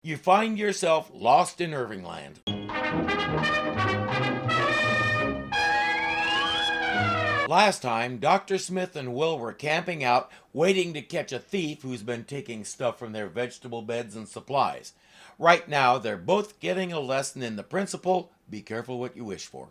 You find yourself lost in Irvingland. Last time, Dr. Smith and Will were camping out, waiting to catch a thief who's been taking stuff from their vegetable beds and supplies. Right now, they're both getting a lesson in the principle, be careful what you wish for.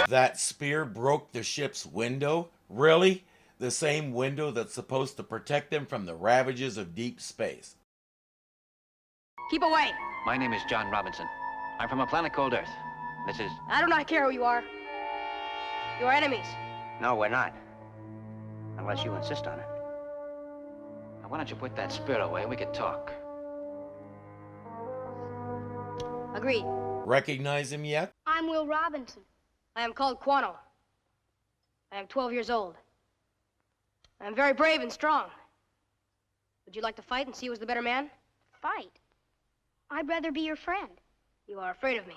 That spear broke the ship's window? Really? The same window that's supposed to protect them from the ravages of deep space. Keep away. My name is John Robinson. I'm from a planet called Earth. This is... I do not care who you are. You are enemies. No, we're not. Unless you insist on it. Now, why don't you put that spear away and we can talk? Agreed. Recognize him yet? I'm Will Robinson. I am called Quano. I am 12 years old. I am very brave and strong. Would you like to fight and see who's the better man? Fight? I'd rather be your friend. You are afraid of me.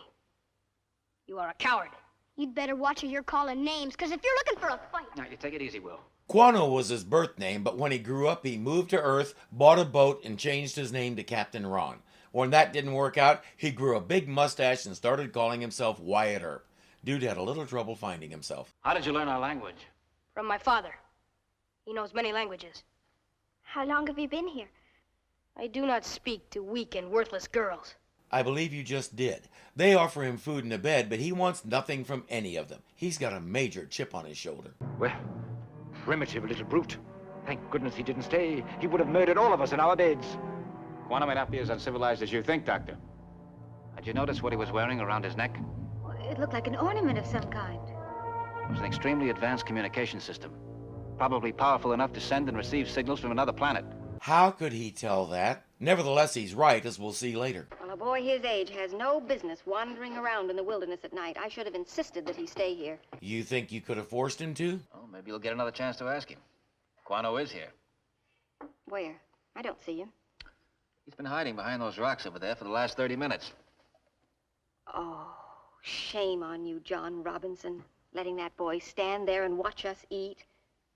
You are a coward. You'd better watch who you're calling names, because if you're looking for a fight... Now, you take it easy, Will. Quano was his birth name, but when he grew up, he moved to Earth, bought a boat, and changed his name to Captain Ron. When that didn't work out, he grew a big mustache and started calling himself Wyatt Earp. Dude had a little trouble finding himself. How did you learn our language? From my father. He knows many languages. How long have you been here? I do not speak to weak and worthless girls. I believe you just did. They offer him food and a bed, but he wants nothing from any of them. He's got a major chip on his shoulder. Well, primitive little brute. Thank goodness he didn't stay. He would have murdered all of us in our beds. Quantum may not be as uncivilized as you think, Doctor. Did you notice what he was wearing around his neck? It looked like an ornament of some kind. It was an extremely advanced communication system. Probably powerful enough to send and receive signals from another planet. How could he tell that? Nevertheless, he's right, as we'll see later. Well, a boy his age has no business wandering around in the wilderness at night. I should have insisted that he stay here. You think you could have forced him to? Oh, maybe you'll get another chance to ask him. Quano is here. Where? I don't see him. He's been hiding behind those rocks over there for the last 30 minutes. Oh, shame on you, John Robinson, letting that boy stand there and watch us eat.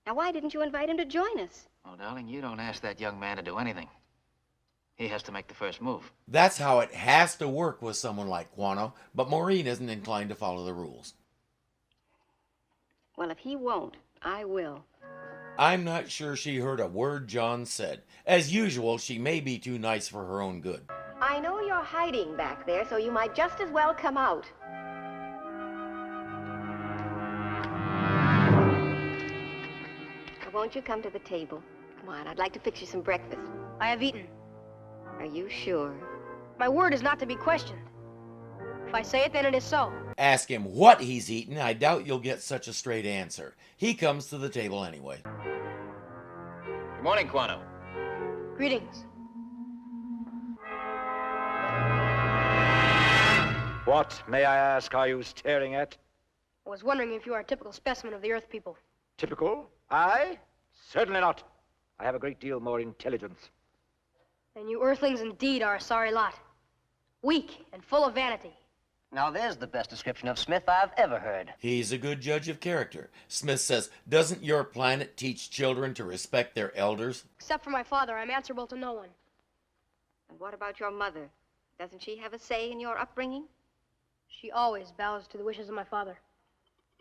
Now, why didn't you invite him to join us? Oh, darling, you don't ask that young man to do anything. He has to make the first move. That's how it has to work with someone like Quano, but Maureen isn't inclined to follow the rules. Well, if he won't, I will. I'm not sure she heard a word John said. As usual, she may be too nice for her own good. I know you're hiding back there, so you might just as well come out. Now, won't you come to the table? Come on, I'd like to fix you some breakfast. I have eaten. Are you sure? My word is not to be questioned. If I say it, then it is so. Ask him what he's eaten. I doubt you'll get such a straight answer. He comes to the table anyway. Good morning, Quano. Greetings. What, may I ask, are you staring at? I was wondering if you are a typical specimen of the Earth people. Typical? I? Certainly not. I have a great deal more intelligence. Then you Earthlings indeed are a sorry lot. Weak and full of vanity. Now, there's the best description of Smith I've ever heard. He's a good judge of character. Smith says, doesn't your planet teach children to respect their elders? Except for my father, I'm answerable to no one. And what about your mother? Doesn't she have a say in your upbringing? She always bows to the wishes of my father.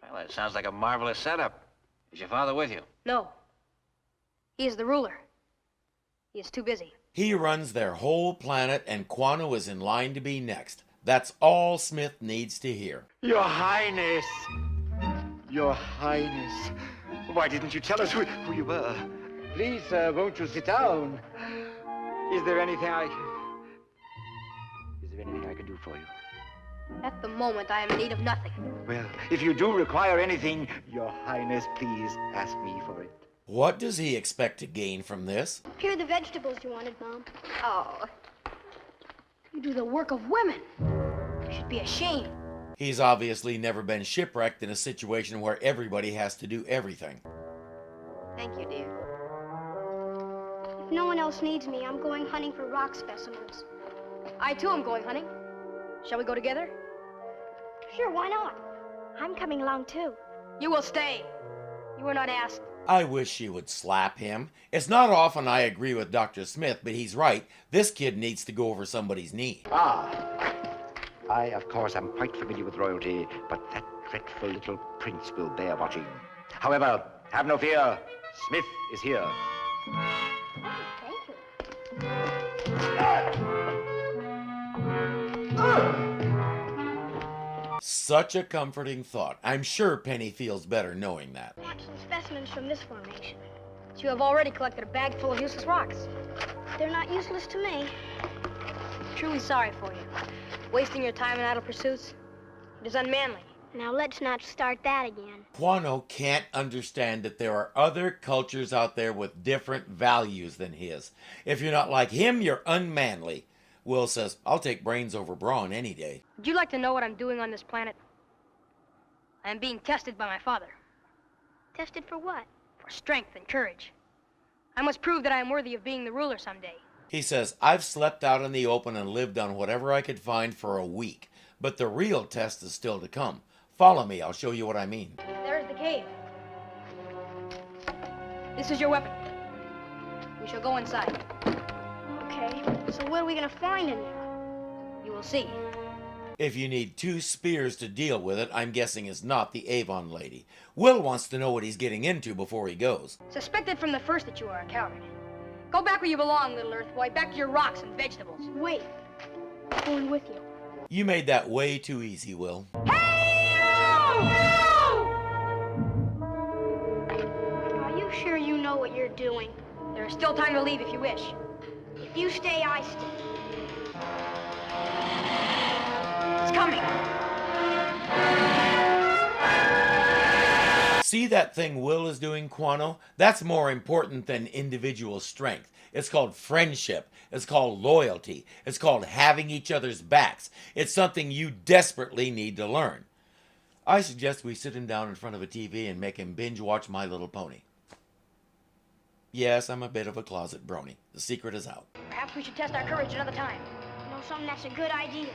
Well, it sounds like a marvelous setup. Is your father with you? No. He is the ruler. He is too busy. He runs their whole planet, and Quano is in line to be next. That's all Smith needs to hear. Your Highness! Your Highness! Why didn't you tell us who you were? Please, sir, won't you sit down? Is there anything I can do for you? At the moment, I am in need of nothing. Well, if you do require anything, Your Highness, please ask me for it. What does he expect to gain from this? Here are the vegetables you wanted, Mom. Oh, You do the work of women. You should be ashamed. He's obviously never been shipwrecked in a situation where everybody has to do everything. thank you, dear. If no one else needs me, I'm going hunting for rock specimens. I too am going hunting. Shall we go together? Sure, why not? I'm coming along too. You will stay. You were not asked. I wish she would slap him. It's not often I agree with Dr. Smith, but he's right. This kid needs to go over somebody's knee. I, of course, am quite familiar with royalty, but that dreadful little prince will bear watching. However, have no fear. Smith is here. Thank you. Such a comforting thought. I'm sure Penny feels better knowing that. Want some specimens from this formation. But you have already collected a bag full of useless rocks. They're not useless to me. Truly sorry for you. Wasting your time in idle pursuits. It is unmanly. Now let's not start that again. Quano can't understand that there are other cultures out there with different values than his. If you're not like him, you're unmanly. Will says, I'll take brains over brawn any day. Would you like to know what I'm doing on this planet? I am being tested by my father. Tested for what? For strength and courage. I must prove that I am worthy of being the ruler someday. He says, I've slept out in the open and lived on whatever I could find for a week. But the real test is still to come. Follow me, I'll show you what I mean. There is the cave. This is your weapon. We shall go inside. Okay, so what are we gonna find in there? You will see. If you need 2 spears to deal with it, I'm guessing it's not the Avon lady. Will wants to know what he's getting into before he goes. Suspected from the first that you are a coward. Go back where you belong, little Earth boy. Back to your rocks and vegetables. Wait, I'm going with you. You made that way too easy, Will. Are you sure you know what you're doing? There is still time to leave if you wish. If you stay, I stay. It's coming. See that thing Will is doing, Quano? That's more important than individual strength. It's called friendship. It's called loyalty. It's called having each other's backs. It's something you desperately need to learn. I suggest we sit him down in front of a TV and make him binge watch My Little Pony. Yes, I'm a bit of a closet brony. The secret is out. Perhaps we should test our courage another time. You know something, that's a good idea.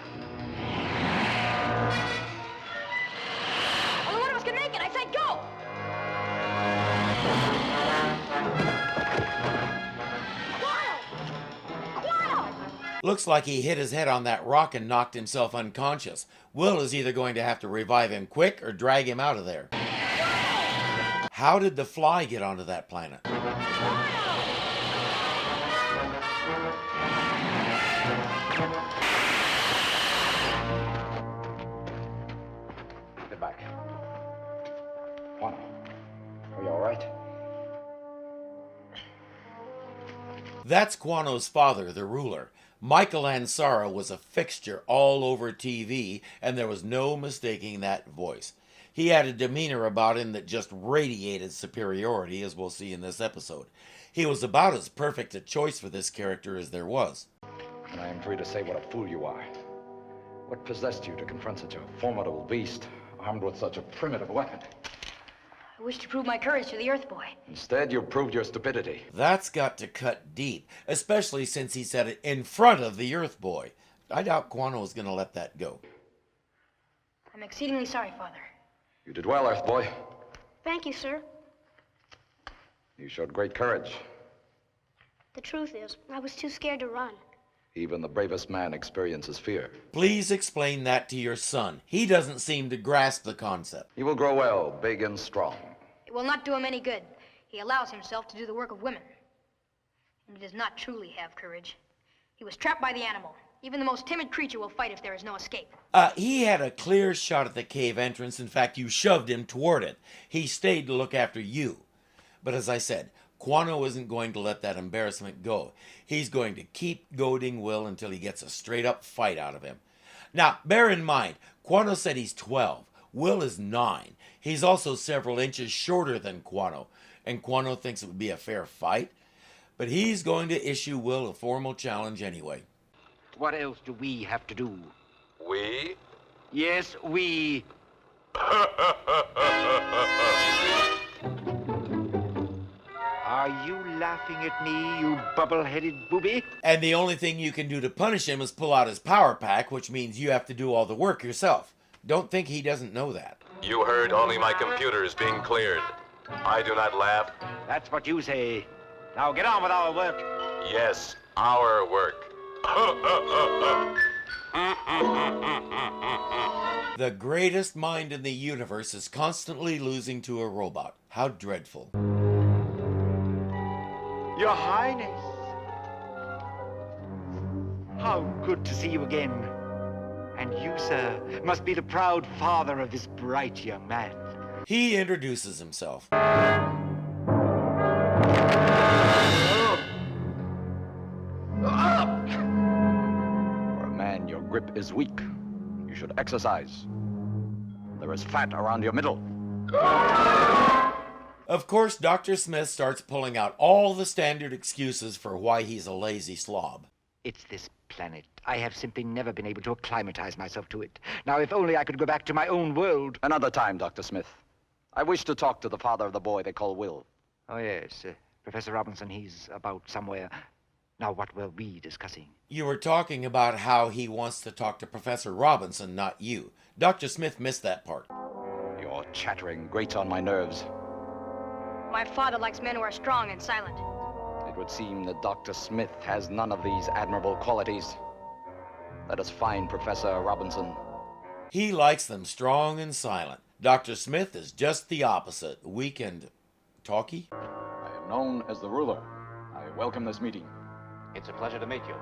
Only one of us can make it. I said go. Looks like he hit his head on that rock and knocked himself unconscious. Will is either going to have to revive him quick or drag him out of there. How did the fly get onto that planet? Get back. Quano, are you all right? That's Quano's father, the ruler. Michael Ansara was a fixture all over TV, and there was no mistaking that voice. He had a demeanor about him that just radiated superiority, as we'll see in this episode. He was about as perfect a choice for this character as there was. And I am free to say what a fool you are. What possessed you to confront such a formidable beast, armed with such a primitive weapon? I wish to prove my courage to the Earth boy. Instead, you proved your stupidity. That's got to cut deep, especially since he said it in front of the Earth boy. I doubt Quano is going to let that go. I'm exceedingly sorry, Father. You did well, Earth boy. Thank you, sir. You showed great courage. The truth is, I was too scared to run. Even the bravest man experiences fear. Please explain that to your son. He doesn't seem to grasp the concept. He will grow well, big and strong. It will not do him any good. He allows himself to do the work of women. And he does not truly have courage. He was trapped by the animal. Even the most timid creature will fight if there is no escape. He had a clear shot at the cave entrance. In fact, you shoved him toward it. He stayed to look after you. But as I said, Quano isn't going to let that embarrassment go. He's going to keep goading Will until he gets a straight-up fight out of him. Now, bear in mind, Quano said he's 12. Will is 9. He's also several inches shorter than Quano, and Quano thinks it would be a fair fight. But he's going to issue Will a formal challenge anyway. What else do we have to do? We? Yes, we. Are you laughing at me, you bubble-headed booby? And the only thing you can do to punish him is pull out his power pack, which means you have to do all the work yourself. Don't think he doesn't know that. You heard only my computers being cleared. I do not laugh. That's what you say. Now get on with our work. Yes, our work. The greatest mind in the universe is constantly losing to a robot. How dreadful. Your Highness. How good to see you again. And you, sir, must be the proud father of this bright young man. He introduces himself. For a man, your grip is weak. You should exercise. There is fat around your middle. Of course, Dr. Smith starts pulling out all the standard excuses for why he's a lazy slob. It's this planet. I have simply never been able to acclimatize myself to it. Now, if only I could go back to my own world. Another time, Dr. Smith. I wish to talk to the father of the boy they call Will. Oh, yes. Professor Robinson, he's about somewhere. Now, what were we discussing? You were talking about how he wants to talk to Professor Robinson, not you. Dr. Smith missed that part. Your chattering grates on my nerves. My father likes men who are strong and silent. It would seem that Dr. Smith has none of these admirable qualities. Let us find Professor Robinson. He likes them strong and silent. Dr. Smith is just the opposite, weak and talky. I am known as the ruler. I welcome this meeting. It's a pleasure to meet you.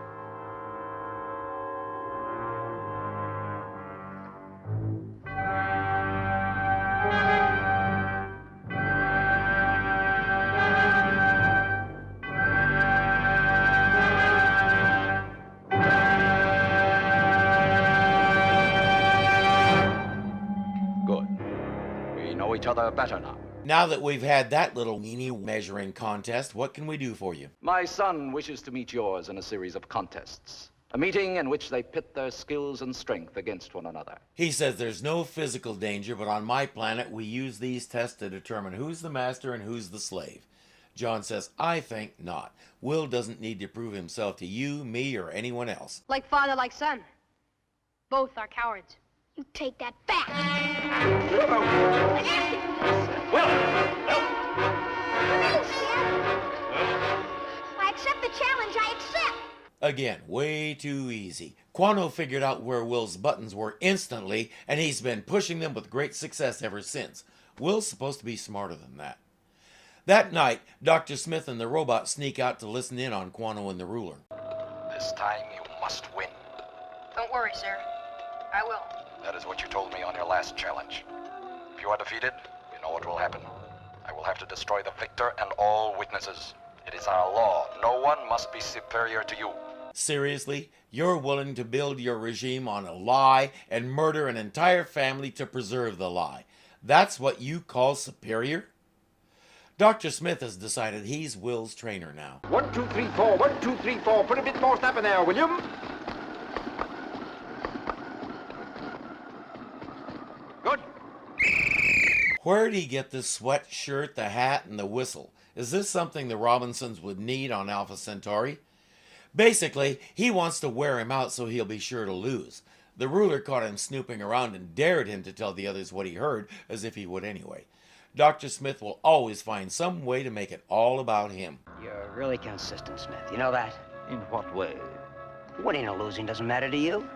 Good. We know each other better now. Now that we've had that little mini measuring contest, what can we do for you? My son wishes to meet yours in a series of contests. A meeting in which they pit their skills and strength against one another. He says there's no physical danger, but on my planet we use these tests to determine who's the master and who's the slave. John says, I think not. Will doesn't need to prove himself to you, me, or anyone else. Like father, like son. Both are cowards. You take that back. I accept the challenge. I accept. Again, way too easy. Quano figured out where Will's buttons were instantly, and he's been pushing them with great success ever since. Will's supposed to be smarter than that. That night, Dr. Smith and the robot sneak out to listen in on Quano and the ruler. This time you must win. Don't worry, sir. I will. That is what you told me on your last challenge. If you are defeated, you know what will happen. I will have to destroy the victor and all witnesses. It is our law. No one must be superior to you. Seriously? You're willing to build your regime on a lie and murder an entire family to preserve the lie? That's what you call superior? Dr. Smith has decided he's Will's trainer now. 1, 2, 3, 4. 1, 2, 3, 4. Put a bit more snap in there, William. Good. Where'd he get the sweatshirt, the hat, and the whistle? Is this something the Robinsons would need on Alpha Centauri? Basically, he wants to wear him out so he'll be sure to lose. The ruler caught him snooping around and dared him to tell the others what he heard, as if he would anyway. Dr. Smith will always find some way to make it all about him. You're really consistent, Smith. You know that? In what way? Winning or losing doesn't matter to you.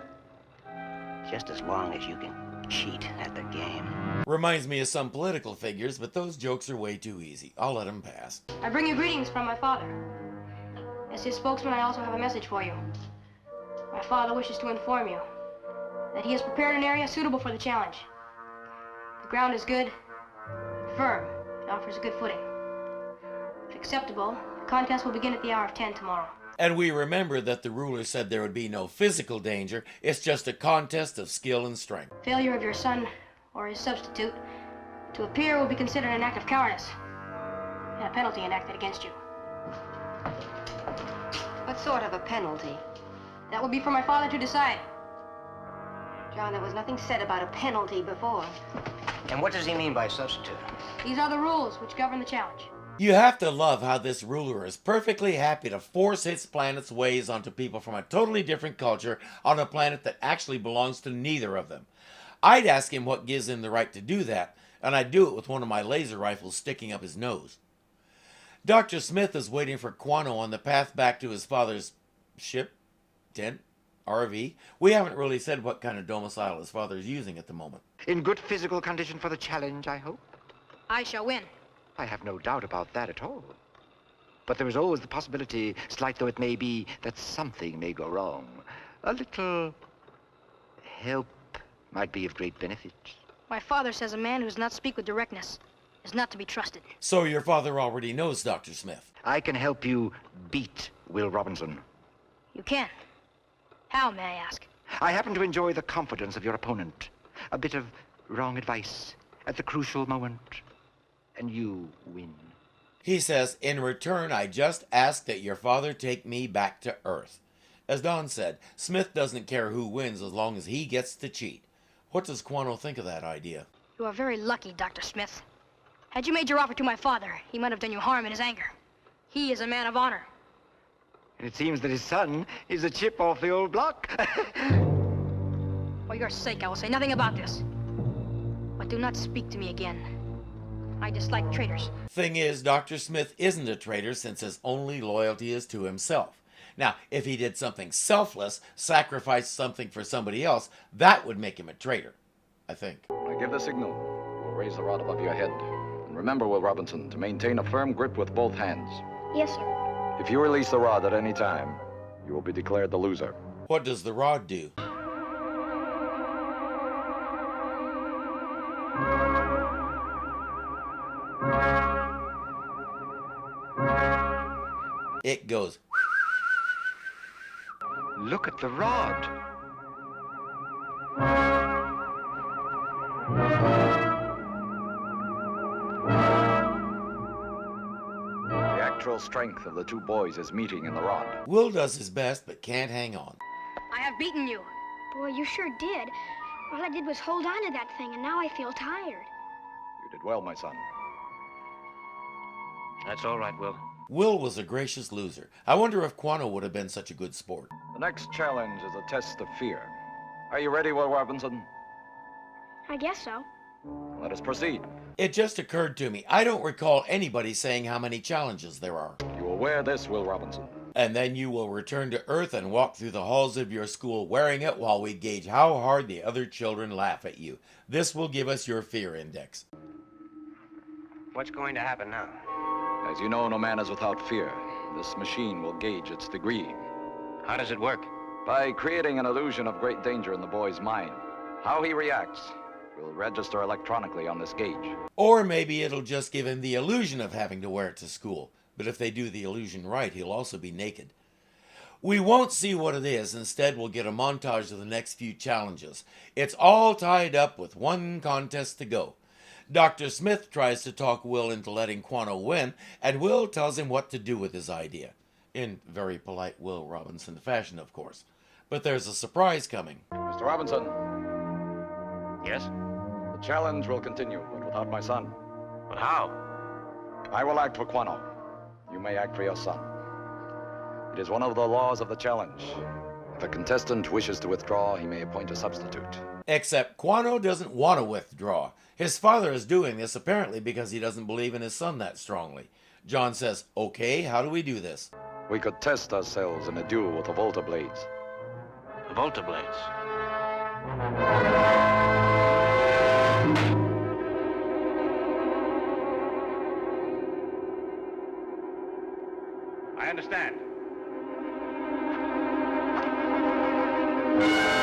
Just as long as you can cheat at the game. Reminds me of some political figures, but those jokes are way too easy. I'll let him pass. I bring you greetings from my father. As his spokesman, I also have a message for you. My father wishes to inform you that he has prepared an area suitable for the challenge. The ground is good, firm, and offers a good footing. If acceptable, the contest will begin at the hour of 10 tomorrow. And we remember that the ruler said there would be no physical danger. It's just a contest of skill and strength. Failure of your son, or his substitute, to appear will be considered an act of cowardice, and a penalty enacted against you. What sort of a penalty? That will be for my father to decide. John, there was nothing said about a penalty before. And what does he mean by substitute? These are the rules which govern the challenge. You have to love how this ruler is perfectly happy to force his planet's ways onto people from a totally different culture on a planet that actually belongs to neither of them. I'd ask him what gives him the right to do that, and I'd do it with one of my laser rifles sticking up his nose. Dr. Smith is waiting for Quano on the path back to his father's ship, tent, RV. We haven't really said what kind of domicile his father is using at the moment. In good physical condition for the challenge, I hope? I shall win. I have no doubt about that at all. But there is always the possibility, slight though it may be, that something may go wrong. A little help might be of great benefit. My father says a man who does not speak with directness is not to be trusted. So your father already knows Dr. Smith. I can help you beat Will Robinson. You can. How, may I ask? I happen to enjoy the confidence of your opponent. A bit of wrong advice at the crucial moment, and you win. He says, in return, I just ask that your father take me back to Earth. As Don said, Smith doesn't care who wins as long as he gets to cheat. What does Quano think of that idea? You are very lucky, Dr. Smith. Had you made your offer to my father, he might have done you harm in his anger. He is a man of honor. And it seems that his son is a chip off the old block. For your sake, I will say nothing about this. But do not speak to me again. I dislike traitors. Thing is, Dr. Smith isn't a traitor since his only loyalty is to himself. Now, if he did something selfless, sacrificed something for somebody else, that would make him a traitor, I think. When I give the signal, we'll raise the rod above your head. And remember, Will Robinson, to maintain a firm grip with both hands. Yes, sir. If you release the rod at any time, you will be declared the loser. What does the rod do? It goes. Look at the rod. The actual strength of the two boys is meeting in the rod. Will does his best, but can't hang on. I have beaten you. Boy, you sure did. All I did was hold on to that thing, and now I feel tired. You did well, my son. That's all right, Will. Will was a gracious loser. I wonder if Quano would have been such a good sport. The next challenge is a test of fear. Are you ready, Will Robinson? I guess so. Let us proceed. It just occurred to me, I don't recall anybody saying how many challenges there are. You will wear this, Will Robinson. And then you will return to Earth and walk through the halls of your school wearing it while we gauge how hard the other children laugh at you. This will give us your fear index. What's going to happen now? As you know, no man is without fear. This machine will gauge its degree. How does it work? By creating an illusion of great danger in the boy's mind. How he reacts will register electronically on this gauge. Or maybe it'll just give him the illusion of having to wear it to school. But if they do the illusion right, he'll also be naked. We won't see what it is. Instead, we'll get a montage of the next few challenges. It's all tied up with one contest to go. Dr. Smith tries to talk Will into letting Quano win, and Will tells him what to do with his idea. In very polite Will Robinson fashion, of course. But there's a surprise coming. Mr. Robinson, Yes? the challenge will continue, but without my son. But how? I will act for Quano. You may act for your son. It is one of the laws of the challenge. If a contestant wishes to withdraw, he may appoint a substitute. Except Quano doesn't want to withdraw. His father is doing this apparently because he doesn't believe in his son that strongly. John says, okay, how do we do this? We could test ourselves in a duel with the Volta Blades. The Volta Blades. I understand.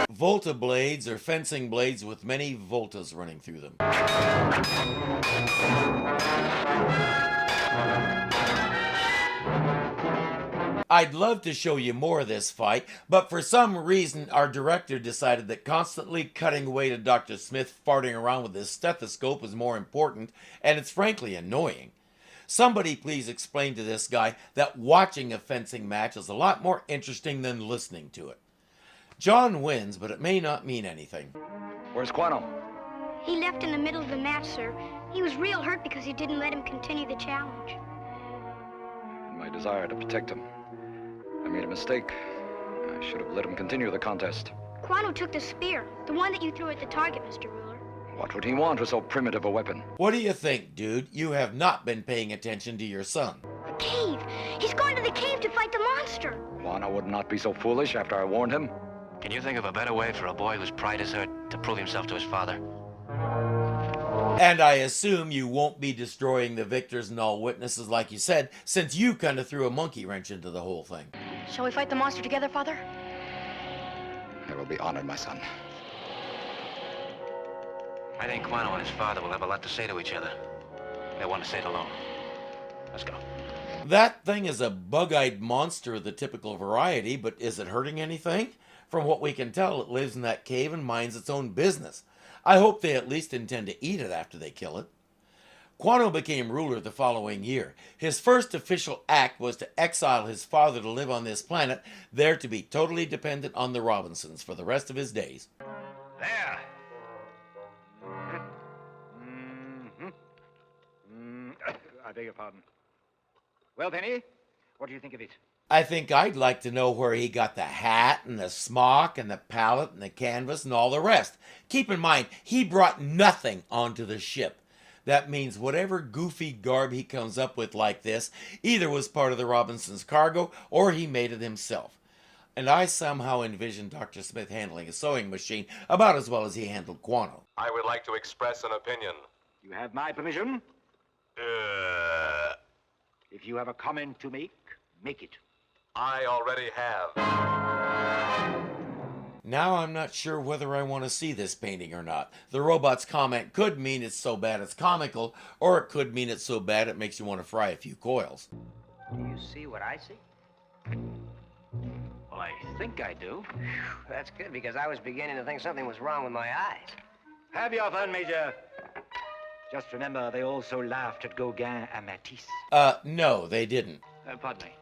Volta blades are fencing blades with many voltas running through them. I'd love to show you more of this fight, but for some reason our director decided that constantly cutting away to Dr. Smith farting around with his stethoscope is more important, and it's frankly annoying. Somebody please explain to this guy that watching a fencing match is a lot more interesting than listening to it. John wins, but it may not mean anything. Where's Quano? He left in the middle of the match, sir. He was real hurt because you didn't let him continue the challenge. my desire to protect him. I made a mistake. I should have let him continue the contest. Quano took the spear, the one that you threw at the target, Mr. Ruler. What would he want with so primitive a weapon? What do you think, dude? You have not been paying attention to your son. The cave! He's going to the cave to fight the monster! Juana would not be so foolish after I warned him. Can you think of a better way for a boy whose pride is hurt to prove himself to his father? And I assume you won't be destroying the victors and all witnesses like you said, since you kind of threw a monkey wrench into the whole thing. Shall we fight the monster together, Father? I will be honored, my son. I think Quano and his father will have a lot to say to each other. They want to say it alone. Let's go. That thing is a bug-eyed monster of the typical variety, but is it hurting anything? From what we can tell, it lives in that cave and minds its own business. I hope they at least intend to eat it after they kill it. Quano became ruler the following year. His first official act was to exile his father to live on this planet, there to be totally dependent on the Robinsons for the rest of his days. There. I beg your pardon. Well, Penny, what do you think of it? I think I'd like to know where he got the hat and the smock and the palette and the canvas and all the rest. Keep in mind, he brought nothing onto the ship. That means whatever goofy garb he comes up with like this either was part of the Robinsons' cargo or he made it himself. And I somehow envision Dr. Smith handling a sewing machine about as well as he handled Quano. I would like to express an opinion. You have my permission. If you have a comment to make it. I already have. Now I'm not sure whether I want to see this painting or not. The robot's comment could mean it's so bad it's comical, or it could mean it's so bad it makes you want to fry a few coils. Do you see what I see? Well, I think I do. That's good, because I was beginning to think something was wrong with my eyes. Have your fun, Major. Just remember, they also laughed at Gauguin and Matisse. No, they didn't. Pardon me.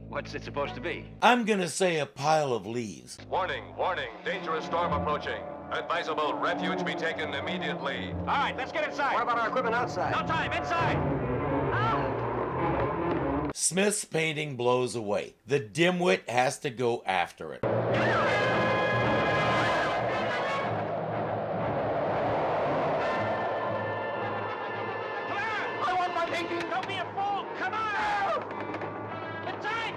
What's it supposed to be? I'm gonna say a pile of leaves. Warning, warning, dangerous storm approaching. Advisable refuge be taken immediately. All right, let's get inside. What about our equipment outside? No time, inside. Smith's painting blows away. The dimwit has to go after it. I want my painting. Don't be a fool. Come on. Inside.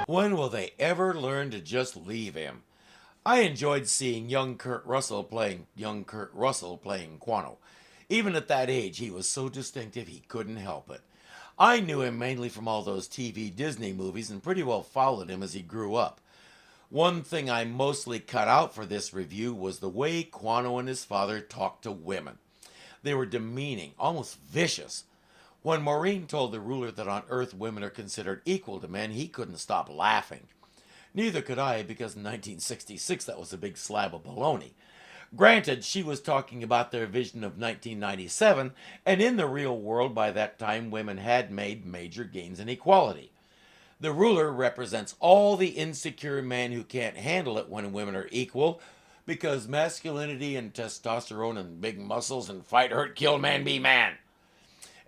When will they ever learn to just leave him? I enjoyed seeing young Kurt Russell playing Quano. Even at that age, he was so distinctive he couldn't help it. I knew him mainly from all those TV Disney movies and pretty well followed him as he grew up. One thing I mostly cut out for this review was the way Quano and his father talked to women. They were demeaning, almost vicious. When Maureen told the ruler that on Earth women are considered equal to men, he couldn't stop laughing. Neither could I, because in 1966 that was a big slab of baloney. Granted, she was talking about their vision of 1997, and in the real world by that time women had made major gains in equality. The ruler represents all the insecure men who can't handle it when women are equal, because masculinity and testosterone and big muscles and fight, hurt, kill, man be man.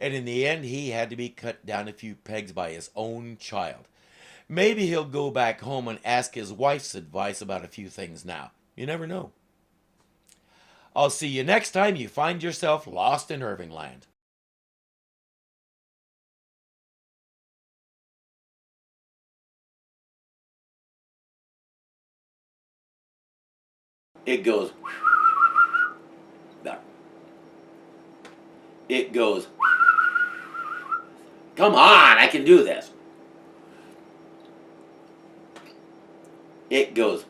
And in the end, he had to be cut down a few pegs by his own child. Maybe he'll go back home and ask his wife's advice about a few things now. You never know. I'll see you next time you find yourself lost in Irvingland. It goes. It goes. Come on, I can do this. It goes.